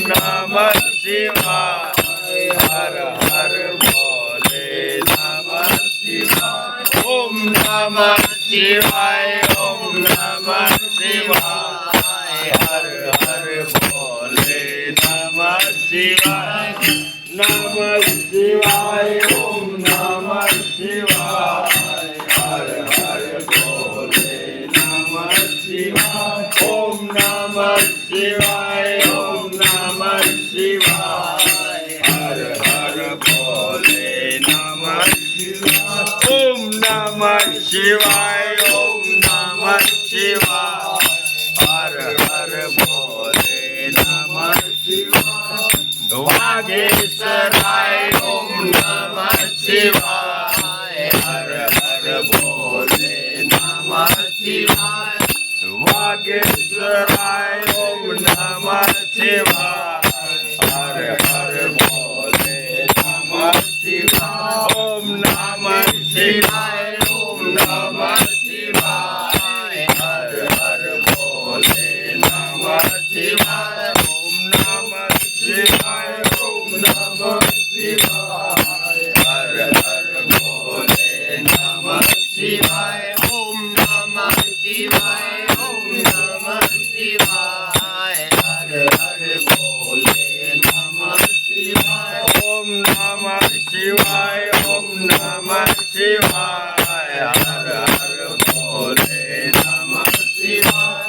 नमः शिवाय हर हर भोले नमः शिवाय ओम नमः शिवाय ओम नमः शिवाय हर हर भोले नमः शिवाय नमः शिवाय ओम नमः शिवाय हर हर भोले नमः शिवाय ओम नमः शिवाय ओम नमः शिवाय हर हर भोले नमः शिवाय ओम नमः शिवाय ओम नमः शिवाय हर हर भोले नमः शिवाय वागेश्वराय ओम नमः शिवाय हर हर भोले नमः शिवाय वागेश्वराय ओम नमः शिवाय हर हर भोले नमः शिवाय ओम नमः शिवाय ओम नमः शिवाय हर हर भोले नमः शिवाय ओम नमः शिवाय ओम नमः शिवाय हर हर भोले नमः शिवाय ओम नमः शिवाय ओम नमः शिवाय हर हर भोले नमः शिवाय ओम नमः शिवाय ओम नमः शिवाय हर हर भोले नमः शिवाय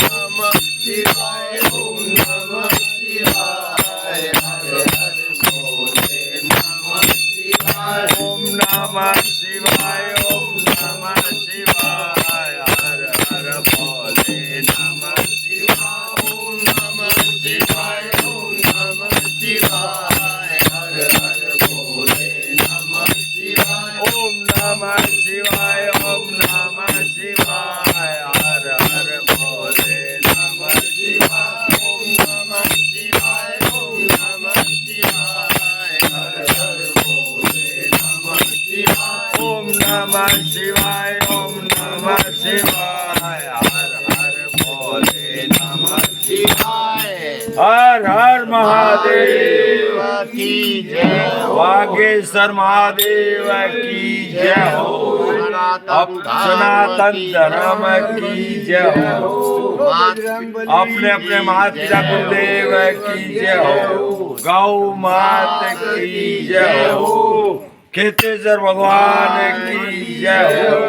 नमः शिवाय ओम नमः शिवाय हर हर भोले नमः शिवाय ओम नमः शिवाय ओम नमः शिवाय हर हर भोले नमः शिवाय ओम नमः शिवाय ओम नमः शिवाय हर हर भोले नमः शिवाय ओम नमः शिवाय ओम नमः शिवाय हर हर भोले नमः शिवाय ओम नमः शिवाय ओम नमः शिवाय हर हर भोले नमः शिवाय ओम नमः शिवाय ओम नमः शिवाय हर हर भोले नमः शिवाय हर हर महादेव की जय वागेश्वर महादेव की जय हो सनातन धर्म की जय हो अपने अपने महापिता गुरुदेव की जय हो गौ मात की जय हो खेतेश्वर भगवान की जय हो।